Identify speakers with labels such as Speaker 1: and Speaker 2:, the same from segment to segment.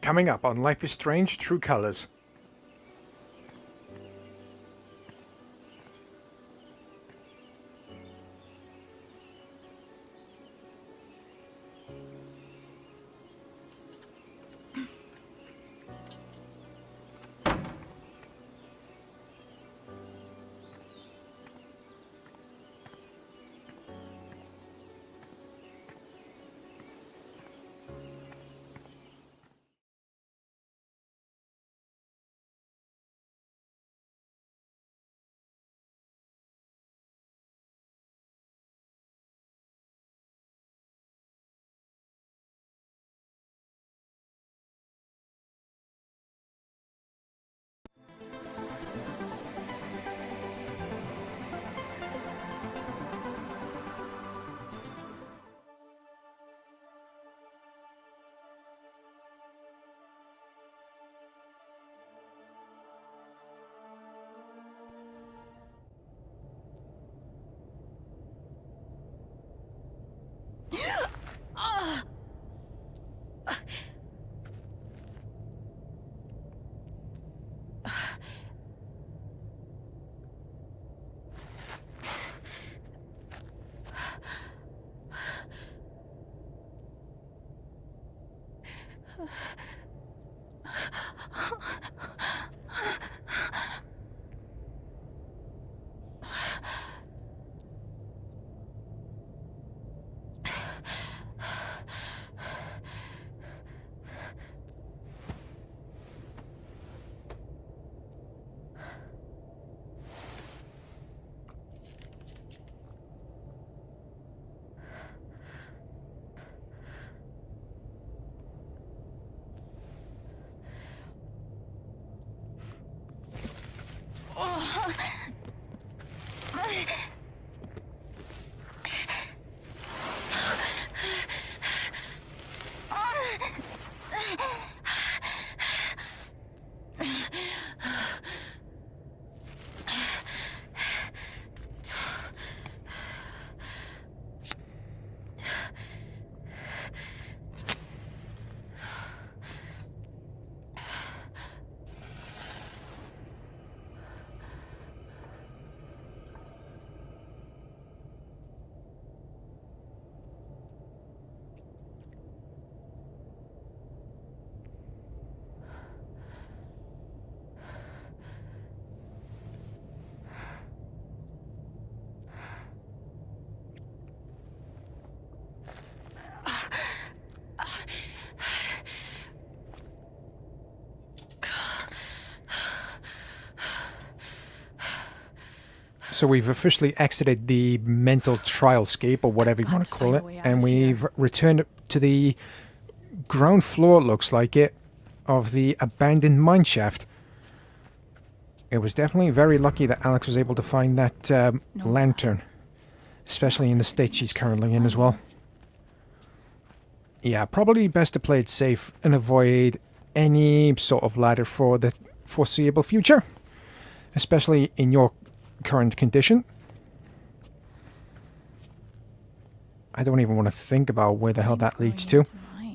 Speaker 1: Coming up on Life is Strange True Colors. So we've officially exited the mental trialscape, or whatever you want to call it, and we've returned to the ground floor, looks like it, of the abandoned mineshaft. It was definitely very lucky that Alex was able to find that lantern, especially in the state she's currently in as well. Yeah, probably best to play it safe and avoid any sort of ladder for the foreseeable future, especially in your current condition. I don't even want to think about where the hell that leads to.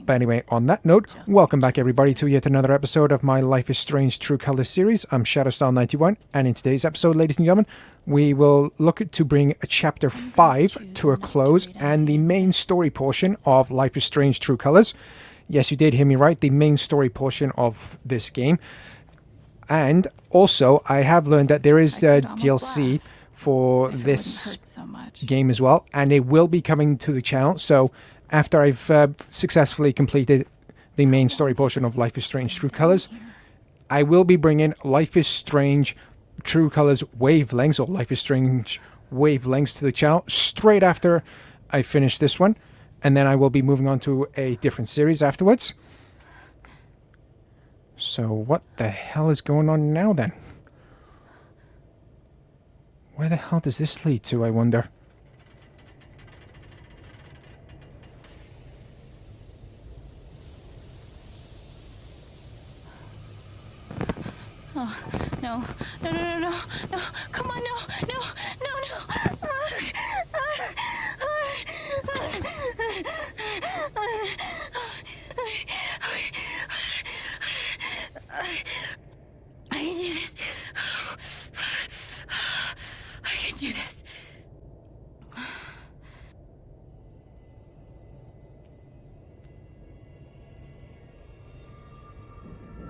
Speaker 1: But anyway, on that note, welcome back everybody to yet another episode of my Life is Strange True Colors series. I'm Shadowstyle91, and in today's episode, ladies and gentlemen, we will look to bring Chapter 5 to a close and the main story portion of Life is Strange True Colors. Yes, you did hear me right, the main story portion of this game. And also, I have learned that there is DLC for this game as well, and it will be coming to the channel. So after I've successfully completed the main story portion of Life is Strange True Colors, I will be bringing Life is Strange True Colors Wavelengths, or Life is Strange Wavelengths, to the channel straight after I finish this one, and then I will be moving on to a different series afterwards. So what the hell is going on now then? Where the hell does this lead to, I wonder?
Speaker 2: Oh, no. No, no, no, no, no. Come on, no, no, no, no.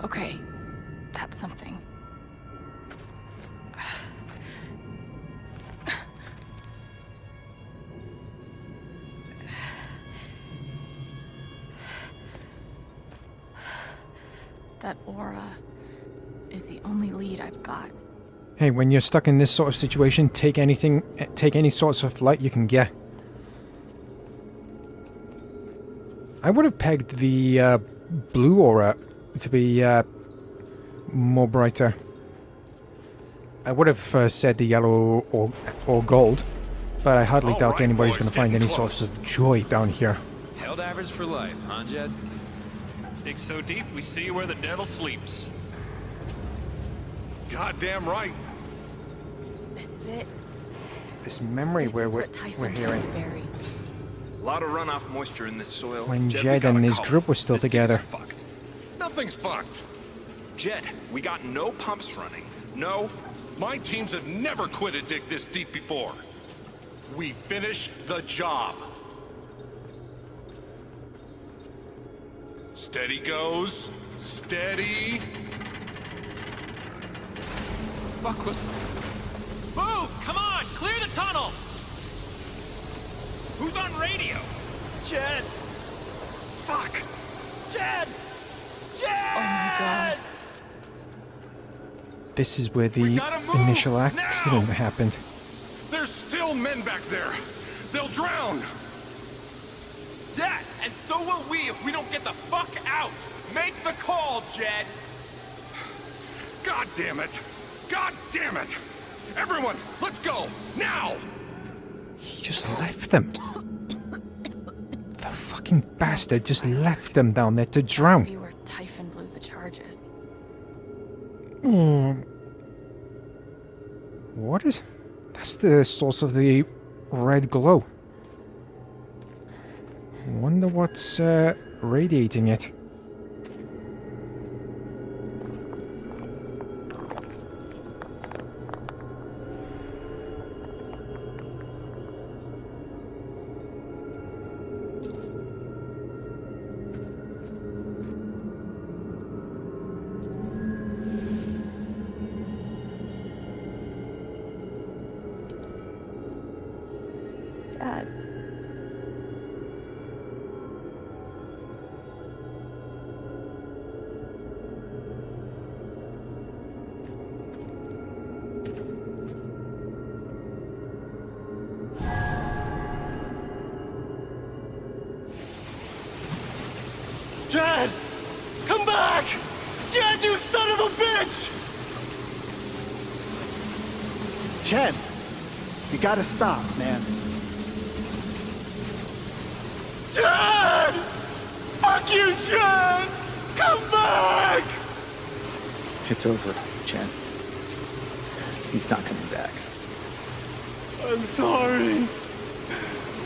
Speaker 2: Okay, that's something. That aura is the only lead I've got.
Speaker 1: Hey, when you're stuck in this sort of situation, take any sorts of light you can get. I would have pegged the blue aura to be more brighter. I would have said the yellow or gold, but I hardly doubt anybody's going to find any sorts of joy down here.
Speaker 3: Held average for life, huh, Jed?
Speaker 4: Dig so deep, we see where the devil sleeps.
Speaker 5: Goddamn right.
Speaker 2: This is it.
Speaker 1: This memory
Speaker 2: This
Speaker 1: where
Speaker 2: is
Speaker 1: we're
Speaker 2: what Typhon
Speaker 1: hearing.
Speaker 2: tried to bury.
Speaker 5: A lot of runoff moisture in this soil.
Speaker 1: When
Speaker 5: Jed,
Speaker 1: Jed
Speaker 5: we gotta
Speaker 1: and his
Speaker 5: call
Speaker 1: group
Speaker 5: it.
Speaker 1: were still
Speaker 5: This thing
Speaker 1: together.
Speaker 5: is fucked. Nothing's fucked. Jed, we got no pumps running. No. My teams have never quit a dig this deep before. We finish the job. Steady goes. Steady.
Speaker 4: Fuckless. Move! Come on! Clear the tunnel! Who's on radio?
Speaker 5: Jed. Fuck.
Speaker 4: Jed! Jed!
Speaker 2: Oh my god.
Speaker 1: This is where
Speaker 5: We
Speaker 1: the
Speaker 5: gotta move
Speaker 1: initial accident
Speaker 5: now!
Speaker 1: happened.
Speaker 5: There's still men back there. They'll drown.
Speaker 4: Yeah, and so will we if we don't get the fuck out! Make the call, Jed!
Speaker 5: God damn it! God damn it! Everyone, let's go! Now!
Speaker 1: He just left them. The fucking bastard just left them down there to
Speaker 2: Must
Speaker 1: drown.
Speaker 2: be where Typhon blew the charges.
Speaker 1: What is... That's the source of the red glow. Wonder what's radiating it.
Speaker 2: Dad.
Speaker 5: Jed! Come back! Jed, you son of a bitch!
Speaker 6: Jed, you gotta stop, man.
Speaker 5: Jed! Fuck you, Jed! Come back!
Speaker 6: It's over, Jed. He's not coming back.
Speaker 5: I'm sorry.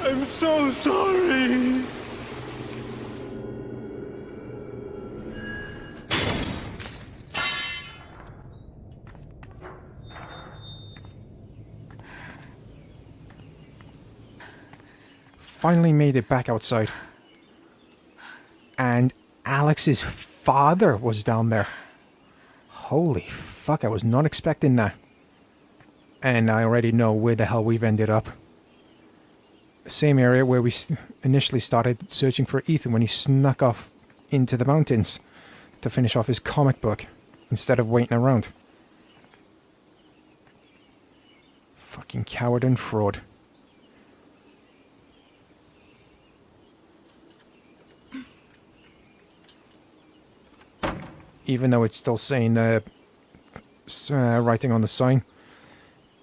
Speaker 5: I'm so sorry.
Speaker 1: Finally made it back outside. And Alex's father was down there. Holy fuck, I was not expecting that. And I already know where the hell we've ended up. The same area where we initially started searching for Ethan when he snuck off into the mountains to finish off his comic book instead of waiting around. Fucking coward and fraud. Even though it's still saying writing on the sign.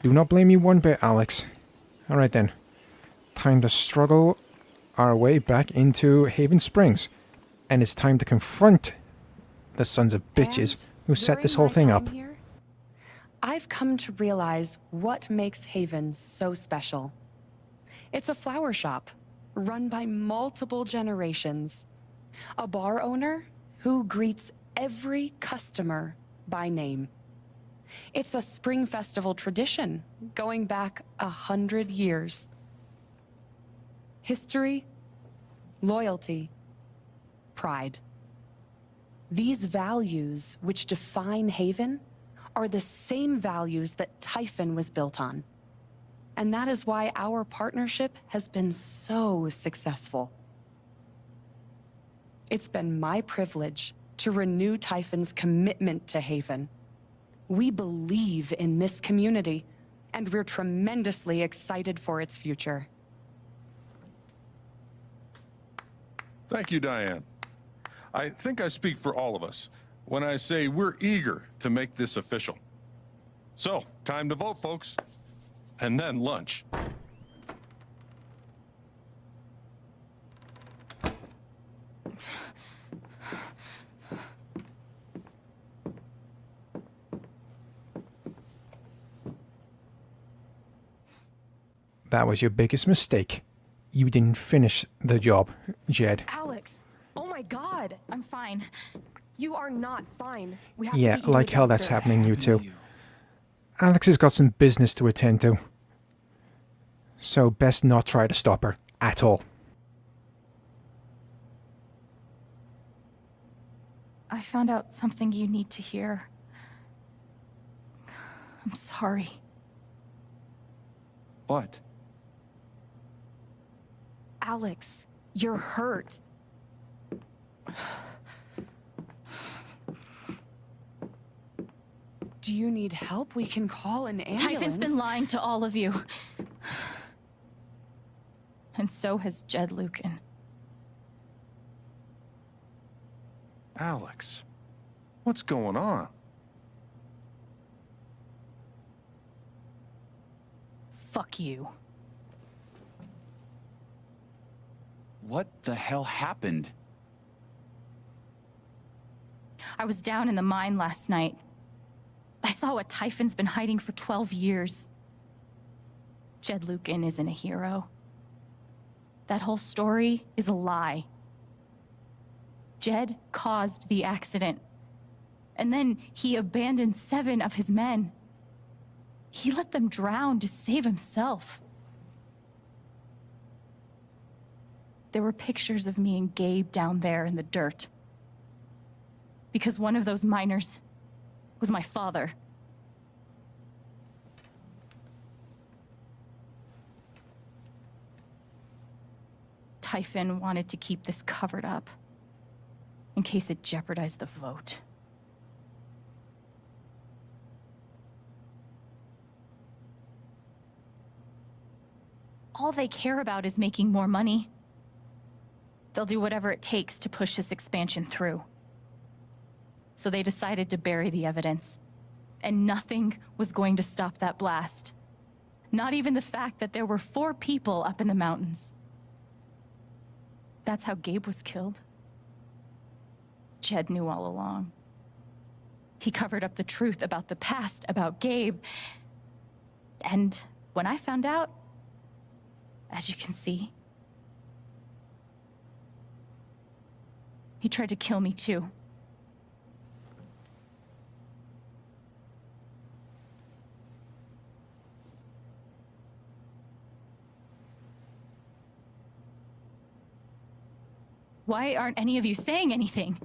Speaker 1: Do not blame me one bit, Alex. Alright then. Time to struggle our way back into Haven Springs. And it's time to confront the sons of bitches who set this whole thing up.
Speaker 7: I've come to realize what makes Haven so special. It's a flower shop run by multiple generations. A bar owner who greets every customer by name. It's a spring festival tradition going back 100 years. History, loyalty, pride. These values which define Haven are the same values that Typhon was built on. And that is why our partnership has been so successful. It's been my privilege to renew Typhon's commitment to Haven. We believe in this community, and we're tremendously excited for its future.
Speaker 5: Thank you, Diane. I think I speak for all of us when I say we're eager to make this official. So, time to vote, folks. And then lunch.
Speaker 1: That was your biggest mistake. You didn't finish the job, Jed.
Speaker 8: Alex! Oh my god!
Speaker 2: I'm fine.
Speaker 8: You are not fine. We have to
Speaker 1: Yeah,
Speaker 8: get you
Speaker 1: like
Speaker 8: to a
Speaker 1: hell that's
Speaker 8: doctor.
Speaker 1: happening you too. Alex has got some business to attend to. So best not try to stop her at all.
Speaker 2: I found out something you need to hear. I'm sorry.
Speaker 6: What?
Speaker 8: Alex, you're hurt.
Speaker 7: Do you need help? We can call an ambulance.
Speaker 2: Typhon's been lying to all of you. And so has Jed Lucan.
Speaker 5: Alex, what's going on?
Speaker 2: Fuck you.
Speaker 6: What the hell happened?
Speaker 2: I was down in the mine last night. I saw what Typhon's been hiding for 12 years. Jed Lucan isn't a hero. That whole story is a lie. Jed caused the accident. And then he abandoned 7 of his men. He let them drown to save himself. There were pictures of me and Gabe down there in the dirt. Because one of those miners was my father. Typhon wanted to keep this covered up, in case it jeopardized the vote. All they care about is making more money. They'll do whatever it takes to push this expansion through. So they decided to bury the evidence. And nothing was going to stop that blast. Not even the fact that there were 4 people up in the mountains. That's how Gabe was killed. Jed knew all along. He covered up the truth about the past, about Gabe. And when I found out, as you can see, he tried to kill me too. Why aren't any of you saying anything?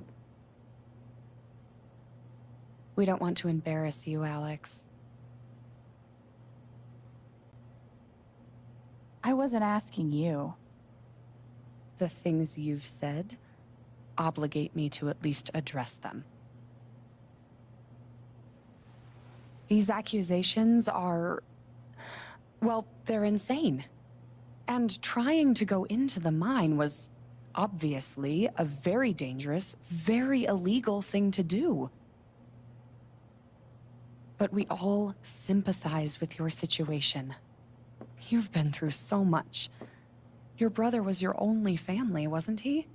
Speaker 7: We don't want to embarrass you, Alex.
Speaker 2: I wasn't asking you.
Speaker 7: The things you've said obligate me to at least address them. These accusations are, well, they're insane. And trying to go into the mine was obviously a very dangerous, very illegal thing to do. But we all sympathize with your situation. You've been through so much. Your brother was your only family, wasn't he?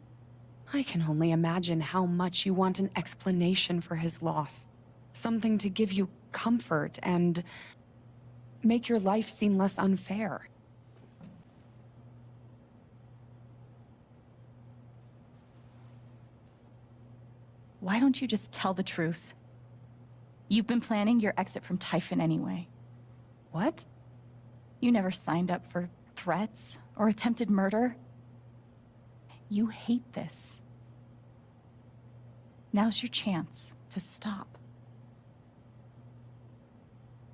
Speaker 7: I can only imagine how much you want an explanation for his loss. Something to give you comfort and make your life seem less unfair.
Speaker 2: Why don't you just tell the truth? You've been planning your exit from Typhon anyway.
Speaker 7: What?
Speaker 2: You never signed up for threats or attempted murder. You hate this. Now's your chance to stop.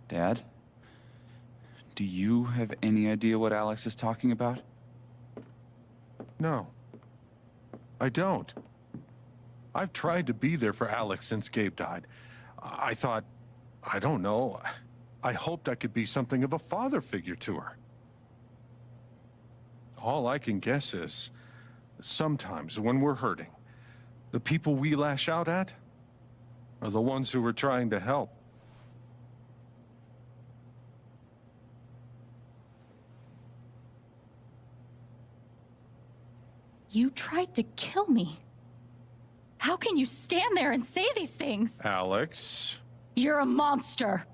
Speaker 6: Dad? Do you have any idea what Alex is talking about?
Speaker 5: No, I don't. I've tried to be there for Alex since Gabe died. I thought, I don't know, I hoped I could be something of a father figure to her. All I can guess is, sometimes when we're hurting, the people we lash out at are the ones who we're trying to help.
Speaker 2: You tried to kill me. How can you stand there and say these things?
Speaker 5: Alex?
Speaker 2: You're a monster.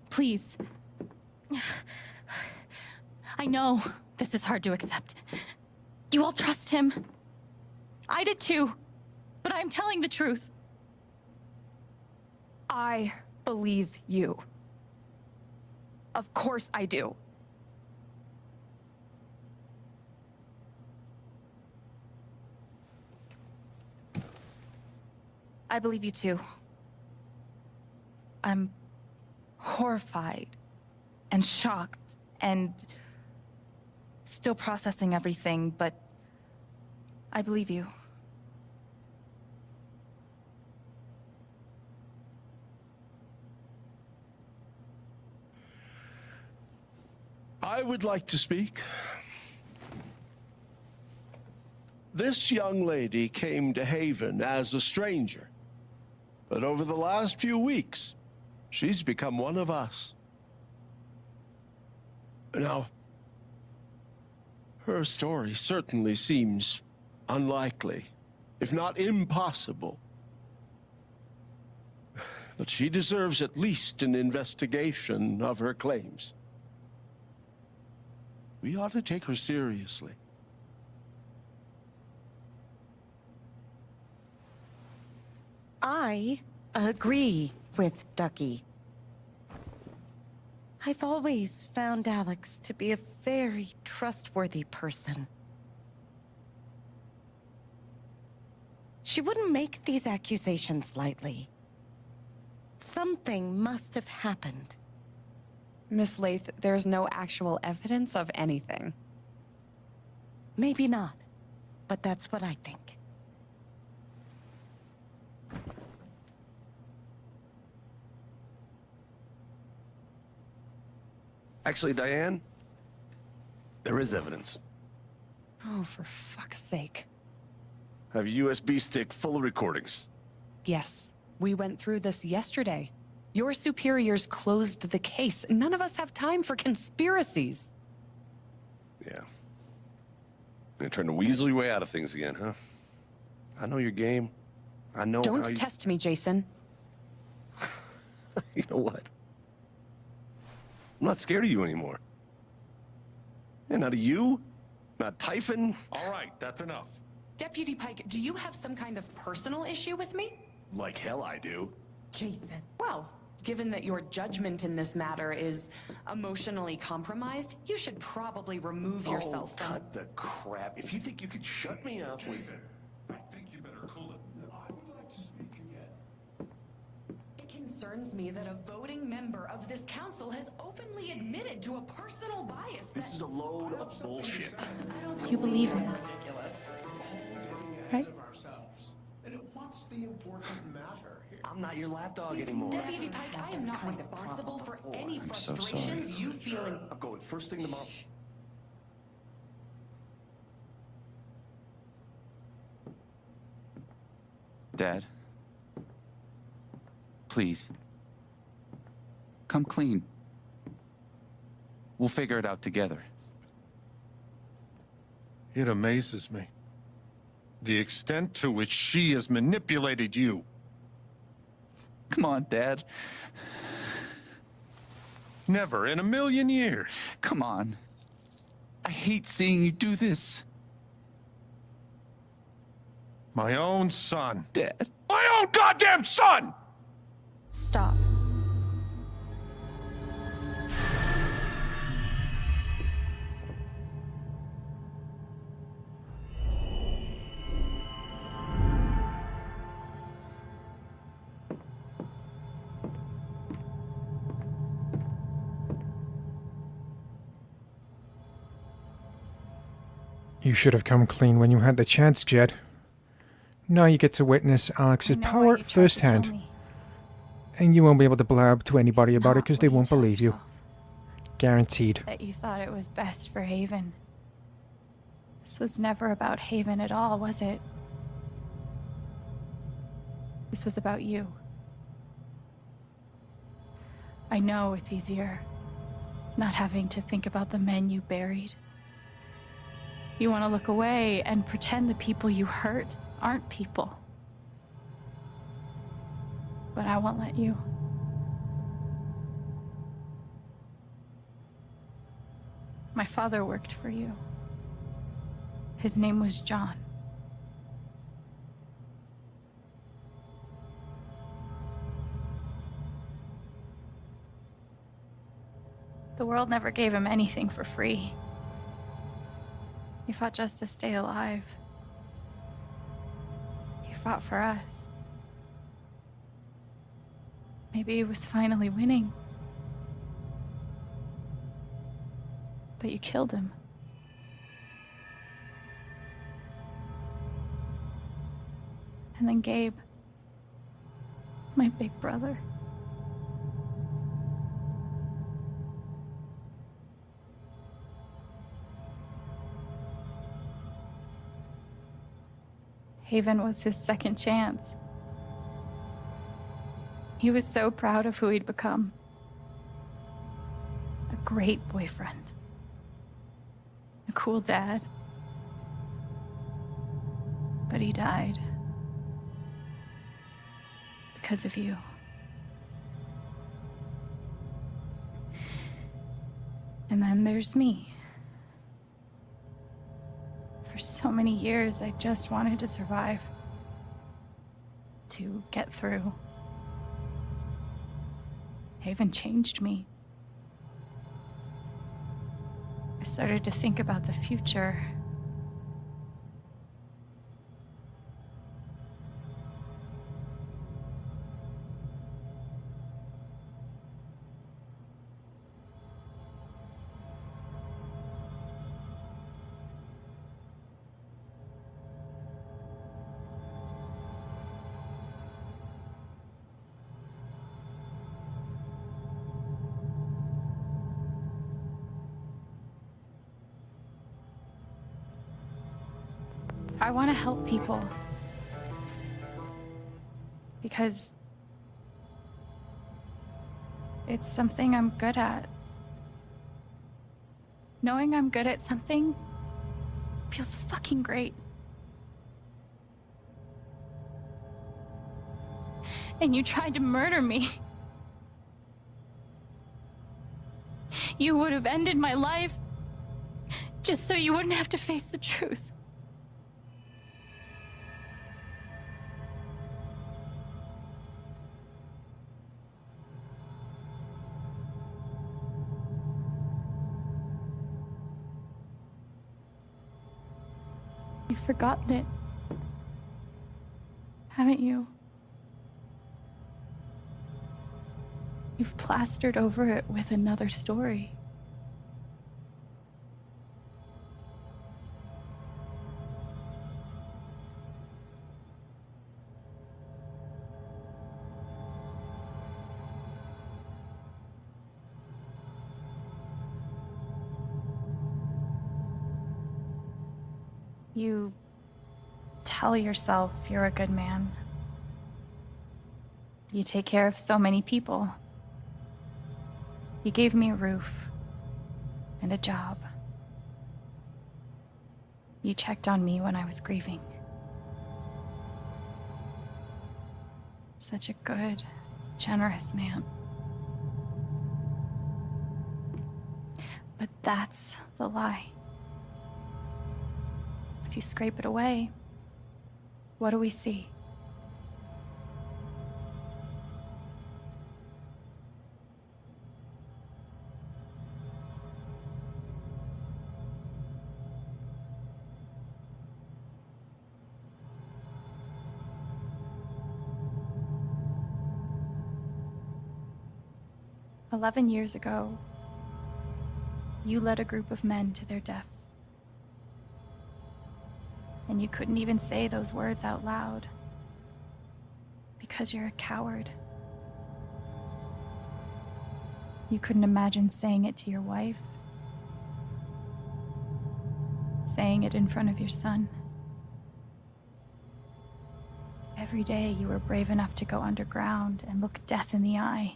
Speaker 2: Please. I know this is hard to accept. You all trust him. I did too. But I'm telling the truth.
Speaker 8: I believe you. Of course I do. I believe you too. I'm horrified and shocked and still processing everything, but I believe you.
Speaker 9: I would like to speak. This young lady came to Haven as a stranger, but over the last few weeks, she's become one of us. Now, her story certainly seems unlikely, if not impossible. But she deserves at least an investigation of her claims. We ought to take her seriously.
Speaker 10: I agree with Ducky. I've always found Alex to be a very trustworthy person. She wouldn't make these accusations lightly. Something must have happened.
Speaker 7: Miss Lath, there's no actual evidence of anything.
Speaker 10: Maybe not, but that's what I think.
Speaker 11: Actually, Diane, there is evidence.
Speaker 7: Oh, for fuck's sake.
Speaker 11: I have a USB stick full of recordings.
Speaker 7: Yes, we went through this yesterday. Your superiors closed the case. None of us have time for conspiracies.
Speaker 11: Yeah. You're trying to weasel your way out of things again, huh? I know your game. I know
Speaker 7: Don't
Speaker 11: how you...
Speaker 7: test me, Jason.
Speaker 11: You know what? I'm not scared of you anymore. And not of you, not Typhon.
Speaker 5: All right, that's enough.
Speaker 7: Deputy Pike, do you have some kind of personal issue with me?
Speaker 11: Like hell I do.
Speaker 10: Jason.
Speaker 7: Well, given that your judgment in this matter is emotionally compromised, you should probably remove yourself from...
Speaker 11: cut the crap. If you think you could shut me up with...
Speaker 5: I think you better cool it. I would like to speak again.
Speaker 7: It concerns me that a voting member of this council has openly admitted to a personal bias that...
Speaker 11: This is a load of bullshit.
Speaker 2: You believe in that?
Speaker 7: ridiculous.
Speaker 2: Right?
Speaker 9: And what's the important matter here?
Speaker 11: I'm not your lapdog anymore.
Speaker 7: Deputy Pike, I am not responsible for any
Speaker 6: so
Speaker 7: frustrations
Speaker 6: sorry.
Speaker 7: you feel in...
Speaker 11: I'm going first thing tomorrow.
Speaker 6: Dad? Please. Come clean. We'll figure it out together.
Speaker 5: It amazes me. The extent to which she has manipulated you.
Speaker 6: Come on, Dad.
Speaker 5: Never in a million years.
Speaker 6: Come on. I hate seeing you do this.
Speaker 5: My own son.
Speaker 6: Dad.
Speaker 5: My own goddamn son!
Speaker 2: Stop.
Speaker 1: You should have come clean when you had the chance, Jed. Now you get to witness Alex's power firsthand. And you won't be able to blab to anybody about it because they won't believe you. Guaranteed.
Speaker 2: That you thought it was best for Haven. This was never about Haven at all, was it? This was about you. I know it's easier, not having to think about the men you buried. You want to look away and pretend the people you hurt aren't people. But I won't let you. My father worked for you. His name was John. The world never gave him anything for free. He fought just to stay alive. He fought for us. Maybe he was finally winning. But you killed him. And then Gabe, my big brother. Haven was his second chance. He was so proud of who he'd become. A great boyfriend. A cool dad. But he died. Because of you. And then there's me. For so many years, I just wanted to survive. To get through. Haven changed me. I started to think about the future. I want to help people. Because it's something I'm good at. Knowing I'm good at something feels fucking great. And you tried to murder me. You would have ended my life just so you wouldn't have to face the truth. You've forgotten it, haven't you? You've plastered over it with another story. You tell yourself you're a good man. You take care of so many people. You gave me a roof and a job. You checked on me when I was grieving. Such a good, generous man. But that's the lie. If you scrape it away, what do we see? "11 years ago, you led a group of men to their deaths. And you couldn't even say those words out loud. Because you're a coward. You couldn't imagine saying it to your wife. Saying it in front of your son. Every day you were brave enough to go underground and look death in the eye.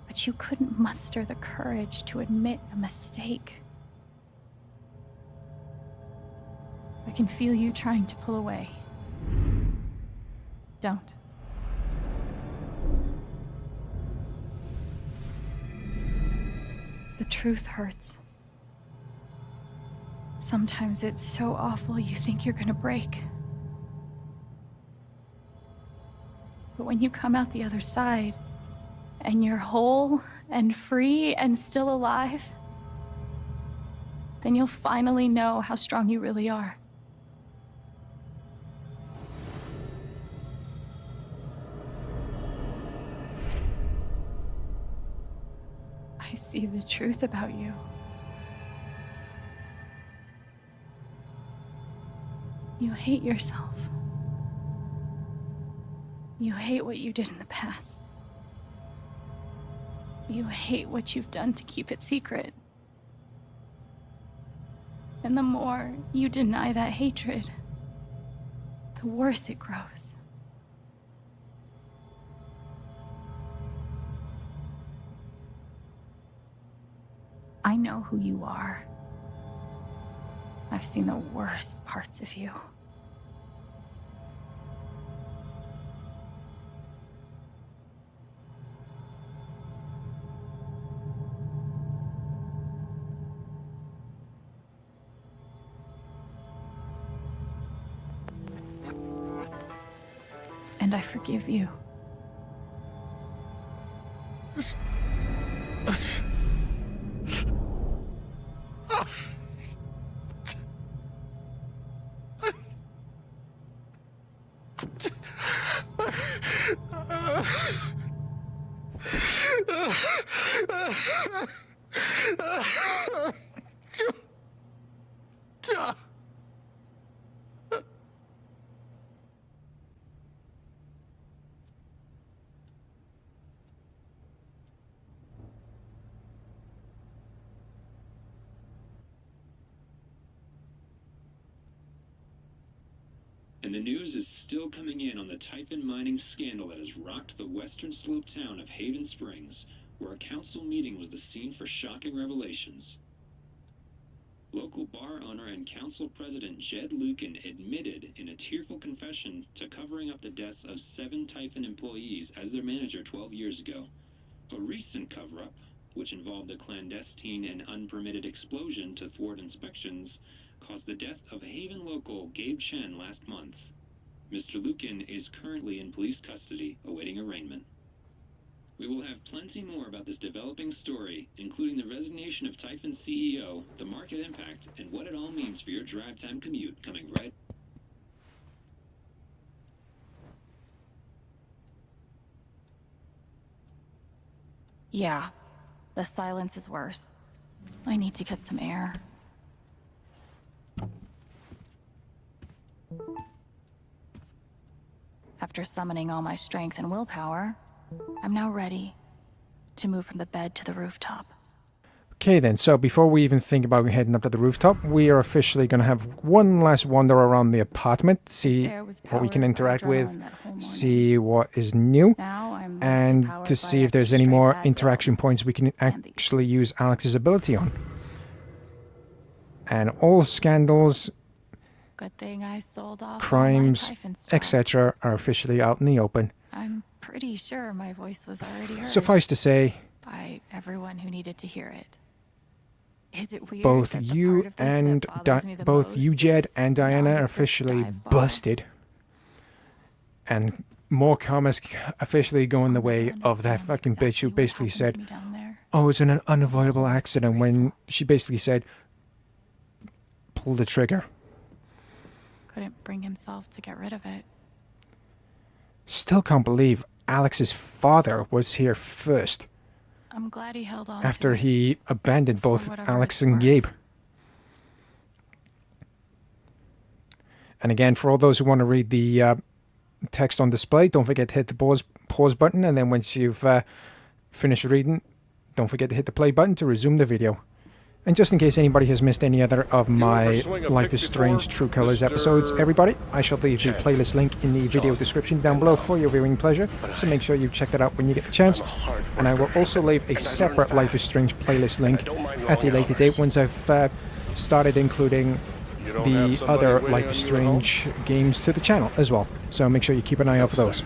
Speaker 2: But you couldn't muster the courage to admit a mistake. I can feel you trying to pull away. Don't. The truth hurts. Sometimes it's so awful you think you're gonna break. But when you come out the other side, and you're whole and free and still alive, then you'll finally know how strong you really are. I see the truth about you. You hate yourself. You hate what you did in the past. You hate what you've done to keep it secret. And the more you deny that hatred, the worse it grows. I know who you are. I've seen the worst parts of you. And I forgive you.
Speaker 12: And the news is still coming in on the Typhon mining scandal that has rocked the western slope town of Haven Springs, where a council meeting was the scene for shocking revelations. Local bar owner and council president Jed Lucan admitted in a tearful confession to covering up the deaths of 7 Typhon employees as their manager 12 years ago. A recent cover-up, which involved a clandestine and unpermitted explosion to thwart inspections, caused the death of Haven local Gabe Chen last month. Mr. Lucan is currently in police custody, awaiting arraignment. We will have plenty more about this developing story, including the resignation of Typhon CEO, the market impact, and what it all means for your drive time commute, coming right.
Speaker 2: Yeah, the silence is worse. I need to get some air. After summoning all my strength and willpower, I'm now ready to move from the bed to the rooftop.
Speaker 1: Okay then, so before we even think about heading up to the rooftop, we are officially going to have one last wander around the apartment, see what we can interact with, see what is new, and to see if there's any more interaction points we can actually use Alex's ability on. And all scandals,
Speaker 2: Good thing I sold off
Speaker 1: crimes,
Speaker 2: all my Typhon stock.
Speaker 1: etc. are officially out in the open.
Speaker 2: I'm pretty sure my voice was already heard
Speaker 1: Suffice to say,
Speaker 2: by everyone who needed to hear it. Is it weird
Speaker 1: both
Speaker 2: that the
Speaker 1: you
Speaker 2: part of this
Speaker 1: and
Speaker 2: that bothers me the
Speaker 1: both you,
Speaker 2: most
Speaker 1: Jed,
Speaker 2: is
Speaker 1: and Diana are
Speaker 2: nondescript
Speaker 1: officially
Speaker 2: dive bar?
Speaker 1: busted, and more comments officially going the way of that fucking bitch who basically said, "Oh, it's an unavoidable accident," when she basically said, "Pull the trigger."
Speaker 2: Couldn't bring himself to get rid of it.
Speaker 1: Still can't believe Alex's father was here first,
Speaker 2: I'm glad he held on
Speaker 1: after
Speaker 2: to it.
Speaker 1: he abandoned both
Speaker 2: whatever
Speaker 1: Alex
Speaker 2: it's
Speaker 1: and
Speaker 2: worth.
Speaker 1: Gabe. And again, for all those who want to read the text on display, don't forget to hit the pause button, and then once you've finished reading, don't forget to hit the play button to resume the video. And just in case anybody has missed any other of my Life is Strange True Colors episodes, everybody, I shall leave the playlist link in the video description down below for your viewing pleasure, so make sure you check that out when you get the chance. And I will also leave a separate Life is Strange playlist link at a later date once I've started including the other Life is Strange games to the channel as well. So make sure you keep an eye out for those.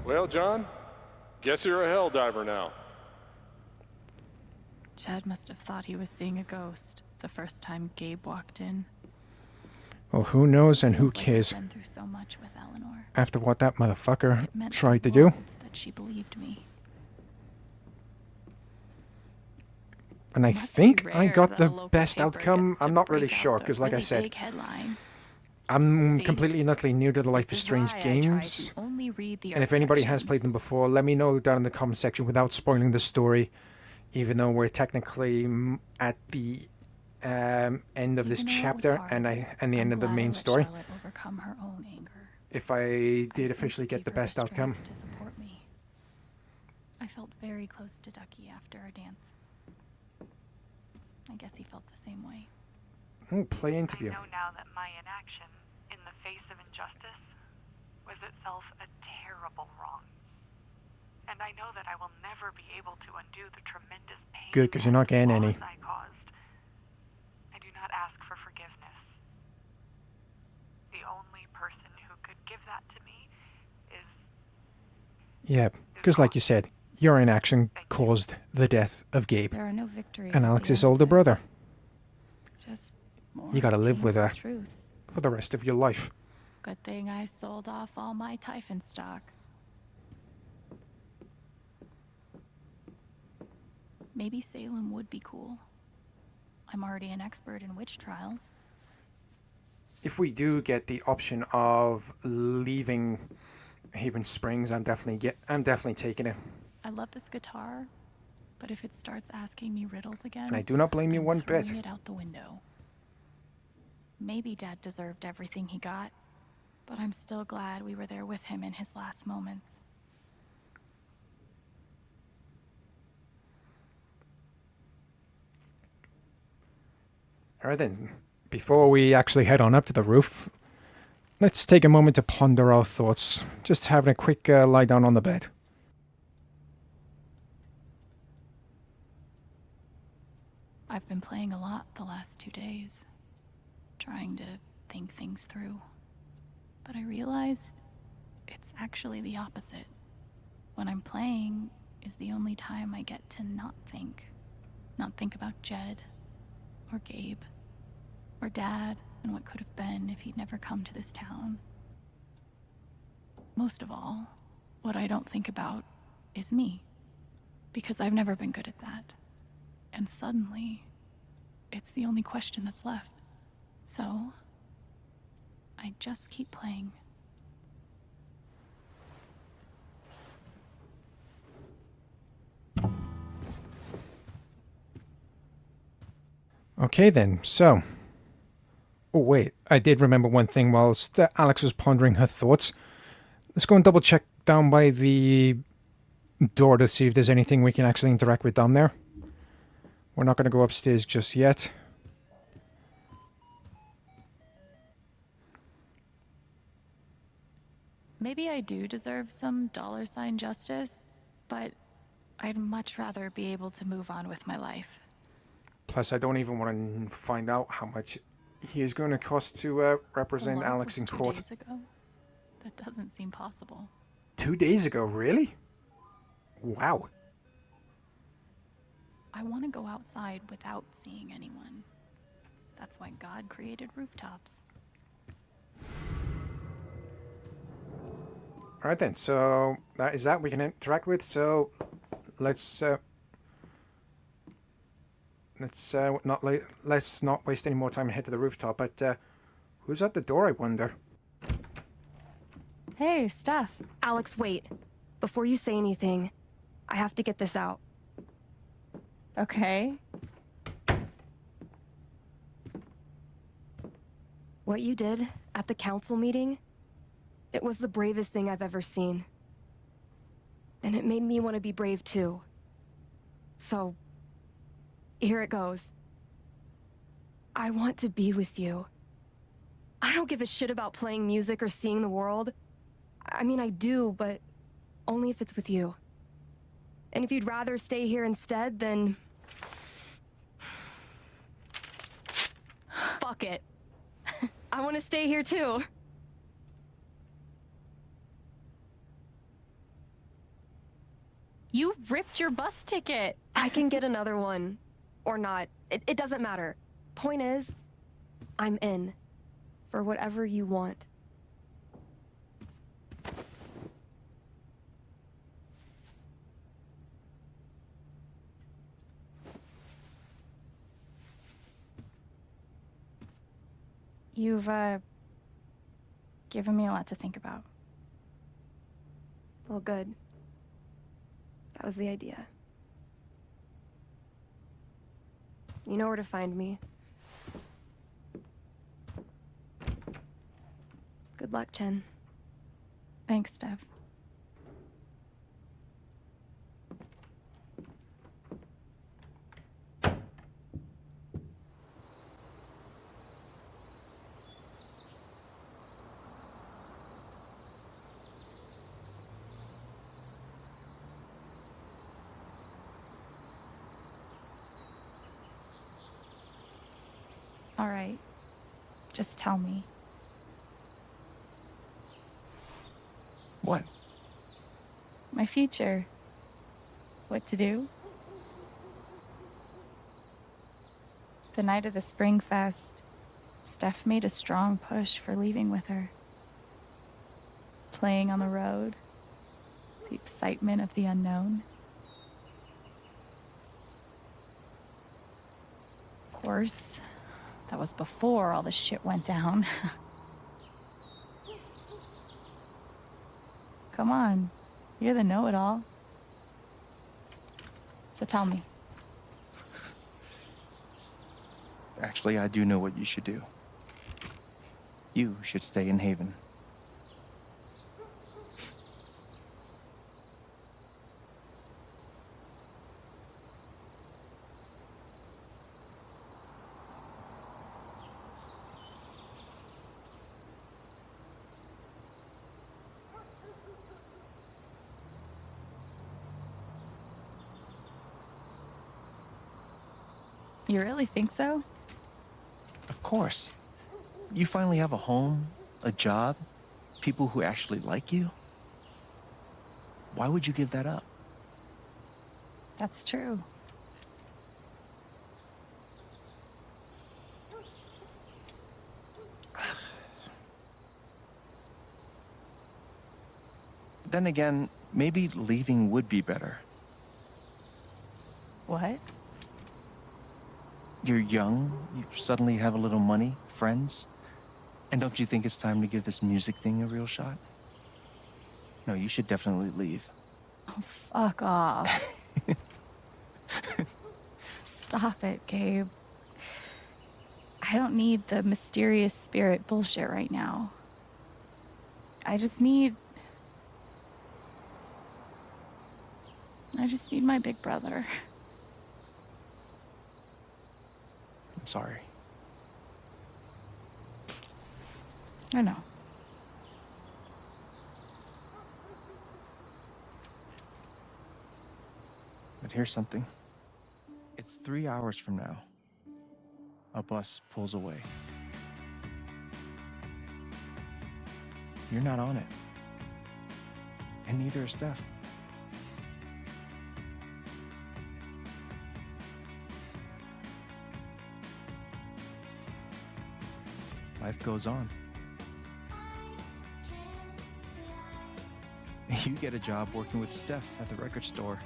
Speaker 5: Well, John, guess you're a hell diver now.
Speaker 2: Chad must have thought he was seeing a ghost the first time Gabe walked in.
Speaker 1: Well, who knows and who cares?
Speaker 2: Been through so much with Eleanor.
Speaker 1: After what that motherfucker tried to do.
Speaker 2: That she believed me.
Speaker 1: And I think I got the best outcome. I'm not really sure, because like I said, I'm completely and utterly new to the Life is Strange games. And if anybody has played them before, let me know down in the comment section without spoiling the story. Even though we're technically at the end of this chapter and the end of the main story. If I did officially get the best outcome.
Speaker 2: I felt very close to Ducky after our dance. I guess he felt the same way.
Speaker 1: Oh, play interview.
Speaker 13: I know now that my inaction in the face of injustice was itself a terrible wrong. And I know that I will never be able to undo the tremendous pain.
Speaker 1: Good, because you're not getting any.
Speaker 13: I caused. I do not ask for forgiveness. The only person who could give that to me is...
Speaker 1: Yeah, because like you said, your inaction caused the death of Gabe.
Speaker 2: There are no victories
Speaker 1: and Alex's older brother.
Speaker 2: Just
Speaker 1: you gotta live with her
Speaker 2: truth.
Speaker 1: For the rest of your life.
Speaker 2: Good thing I sold off all my Typhon stock. Maybe Salem would be cool. I'm already an expert in witch trials.
Speaker 1: If we do get the option of leaving Haven Springs, I'm definitely taking it.
Speaker 2: I love this guitar, but if it starts asking me riddles again,
Speaker 1: and I do not blame you one bit.
Speaker 2: Throwing it out the window. Maybe Dad deserved everything he got, but I'm still glad we were there with him in his last moments.
Speaker 1: Alright then, before we actually head on up to the roof, let's take a moment to ponder our thoughts. Just having a quick lie down on the bed.
Speaker 2: I've been playing a lot the last 2 days, trying to think things through. But I realized it's actually the opposite. When I'm playing is the only time I get to not think. Not think about Jed, or Gabe, or Dad, and what could have been if he'd never come to this town. Most of all, what I don't think about is me, because I've never been good at that. And suddenly, it's the only question that's left. So, I just keep playing.
Speaker 1: Okay then, so... Oh wait, I did remember one thing whilst Alex was pondering her thoughts. Let's go and double check down by the door to see if there's anything we can actually interact with down there. We're not going to go upstairs just yet.
Speaker 2: Maybe I do deserve some dollar-sign justice, but I'd much rather be able to move on with my life.
Speaker 1: Plus, I don't even want to find out how much he is going to cost to represent Alex in court.
Speaker 2: 2 days ago? That doesn't seem possible.
Speaker 1: 2 days ago, really? Wow.
Speaker 2: I want to go outside without seeing anyone. That's why God created rooftops.
Speaker 1: Alright then, so that is that we can interact with, so let's not waste any more time and head to the rooftop, but who's at the door, I wonder?
Speaker 7: Hey, Steph. Alex, wait. Before you say anything, I have to get this out.
Speaker 14: Okay. What you did at the council meeting, it was the bravest thing I've ever seen. And it made me want to be brave too. So, here it goes. I want to be with you. I don't give a shit about playing music or seeing the world. I mean, I do, but only if it's with you. And if you'd rather stay here instead, then... fuck it. I want to stay here too.
Speaker 2: You ripped your bus ticket.
Speaker 14: I can get another one. Or not. It doesn't matter. Point is, I'm in. For whatever you want.
Speaker 2: You've, given me a lot to think about.
Speaker 14: Well, good. That was the idea. You know where to find me. Good luck, Chen.
Speaker 2: Thanks, Steph. All right. Just tell me.
Speaker 6: What?
Speaker 2: My future. What to do? The night of the Spring Fest, Steph made a strong push for leaving with her. Playing on the road, the excitement of the unknown. Of course, that was before all the shit went down. Come on, you're the know-it-all. So tell me.
Speaker 15: Actually, I do know what you should do. You should stay in Haven.
Speaker 2: You really think so?
Speaker 15: Of course. You finally have a home, a job, people who actually like you. Why would you give that up?
Speaker 2: That's true.
Speaker 15: Then again, maybe leaving would be better.
Speaker 2: What?
Speaker 15: You're young, you suddenly have a little money, friends. And don't you think it's time to give this music thing a real shot? No, you should definitely leave.
Speaker 2: Oh, fuck off. Stop it, Gabe. I don't need the mysterious spirit bullshit right now. I just need my big brother.
Speaker 15: I'm sorry.
Speaker 2: I know.
Speaker 15: But here's something. It's 3 hours from now. A bus pulls away. You're not on it. And neither is Steph. Life goes on. You get a job working with Steph at the record store.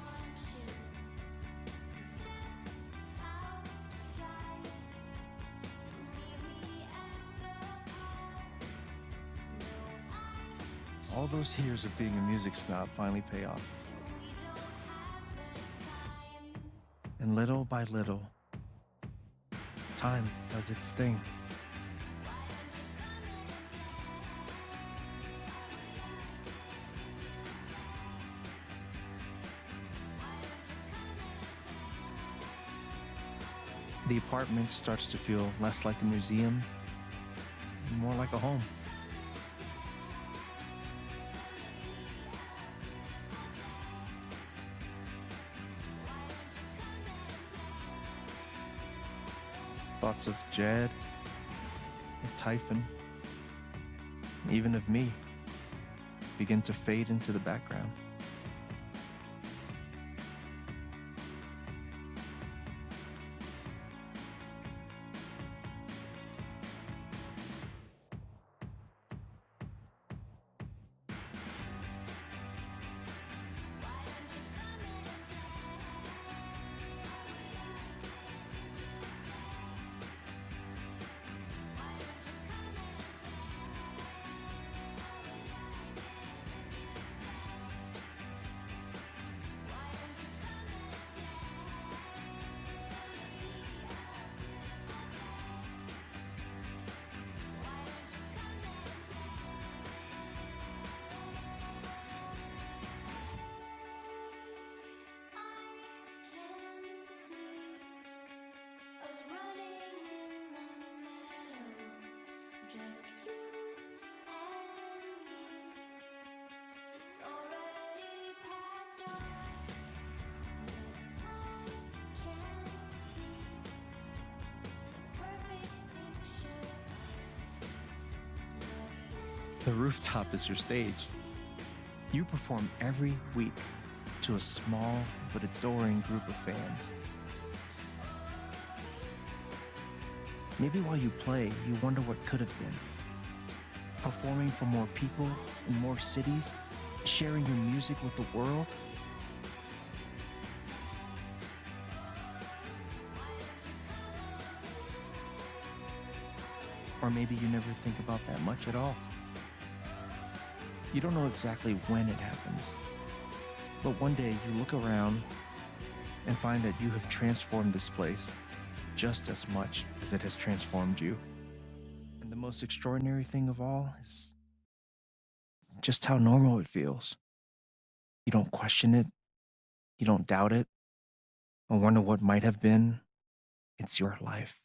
Speaker 15: All those years of being a music snob finally pay off. And little by little, time does its thing. The apartment starts to feel less like a museum, and more like a home. Thoughts of Jed, of Typhon, even of me, begin to fade into the background. The rooftop is your stage. You perform every week to a small but adoring group of fans. Maybe while you play, you wonder what could have been. Performing for more people in more cities, sharing your music with the world. Or maybe you never think about that much at all. You don't know exactly when it happens, but one day you look around and find that you have transformed this place just as much as it has transformed you. And the most extraordinary thing of all is just how normal it feels. You don't question it, you don't doubt it, or wonder what might have been. It's your life,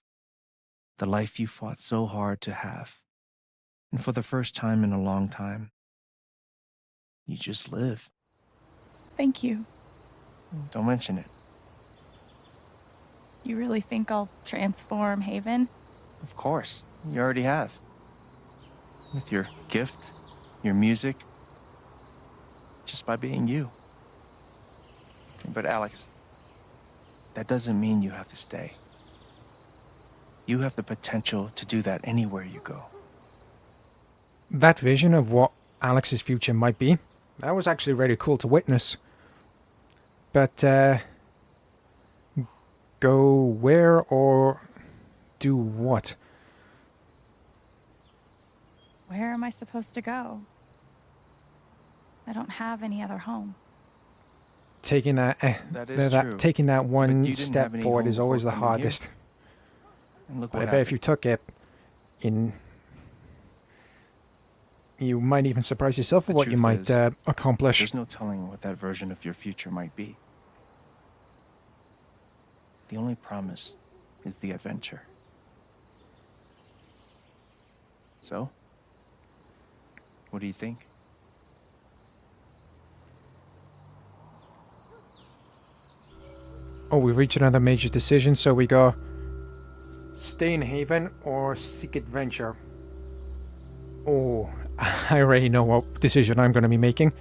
Speaker 15: the life you fought so hard to have. And for the first time in a long time, you just live.
Speaker 2: Thank you.
Speaker 15: Don't mention it.
Speaker 2: You really think I'll transform Haven?
Speaker 15: Of course, you already have. With your gift, your music, just by being you. But Alex, that doesn't mean you have to stay. You have the potential to do that anywhere you go.
Speaker 1: That vision of what Alex's future might be, that was actually really cool to witness. But, go where or do what?
Speaker 2: Where am I supposed to go? I don't have any other home.
Speaker 1: Taking that,
Speaker 15: That is true.
Speaker 1: taking that
Speaker 15: But
Speaker 1: one
Speaker 15: you didn't
Speaker 1: step
Speaker 15: have any
Speaker 1: forward
Speaker 15: home
Speaker 1: is always the
Speaker 15: before coming here.
Speaker 1: hardest.
Speaker 15: And look
Speaker 1: But I
Speaker 15: what
Speaker 1: bet if you
Speaker 15: happened.
Speaker 1: took it, you might even surprise yourself with
Speaker 15: The
Speaker 1: what you
Speaker 15: truth
Speaker 1: might
Speaker 15: is,
Speaker 1: accomplish.
Speaker 15: There's no telling what that version of your future might be. The only promise is the adventure. So, what do you think?
Speaker 1: Oh, we reached another major decision, so we go stay in Haven or seek adventure. Oh, I already know what decision I'm going to be making.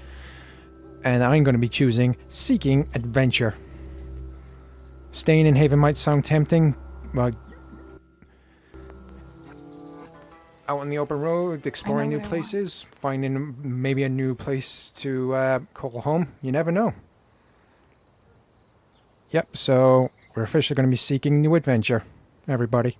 Speaker 1: And I'm going to be choosing seeking adventure. Staying in Haven might sound tempting, but out on the open road, exploring new places, finding maybe a new place to call home, you never know. Yep, so we're officially going to be seeking new adventure, everybody.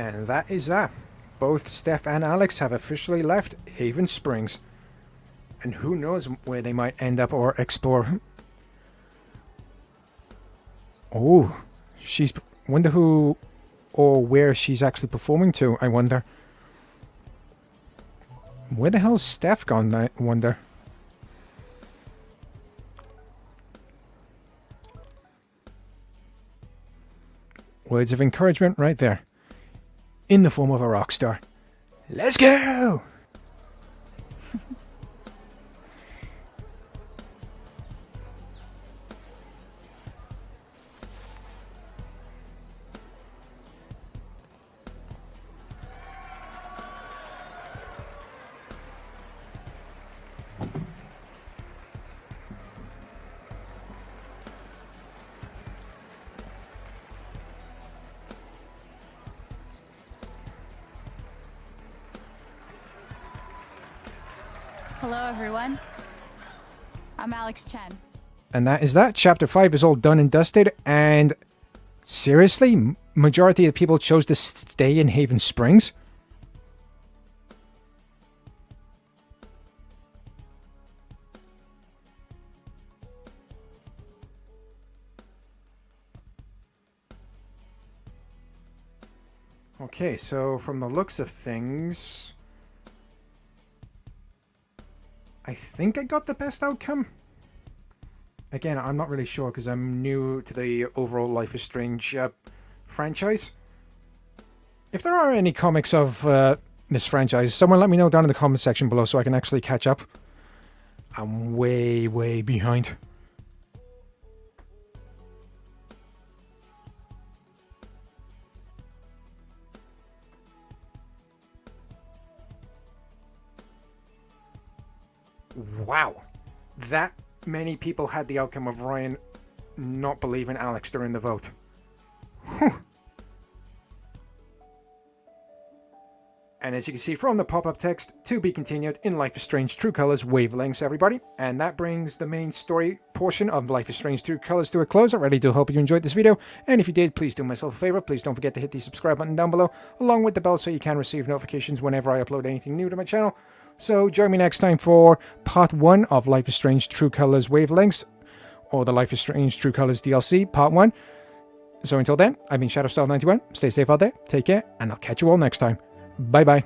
Speaker 1: And that is that. Both Steph and Alex have officially left Haven Springs. And who knows where they might end up or explore. Oh, she's... Wonder who or where she's actually performing to, I wonder. Where the hell's Steph gone, I wonder? Words of encouragement right there. In the form of a rock star. Let's go!
Speaker 2: Hello, everyone. I'm Alex Chen.
Speaker 1: And that is that. Chapter 5 is all done and dusted. And seriously, majority of the people chose to stay in Haven Springs? Okay, so from the looks of things, I think I got the best outcome. Again, I'm not really sure because I'm new to the overall Life is Strange franchise. If there are any comics of this franchise, someone let me know down in the comment section below so I can actually catch up. I'm way, way behind. Wow, that many people had the outcome of Ryan not believing Alex during the vote. Whew. And as you can see from the pop-up text, to be continued in Life is Strange True Colors Wavelengths, everybody. And that brings the main story portion of Life is Strange True Colors to a close. I really do hope you enjoyed this video. And if you did, please do myself a favor. Please don't forget to hit the subscribe button down below, along with the bell so you can receive notifications whenever I upload anything new to my channel. So join me next time for part 1 of Life is Strange True Colors Wavelengths, or the Life is Strange True Colors DLC, part 1. So until then, I've been Shadowstar91. Stay safe out there, take care, and I'll catch you all next time. Bye-bye.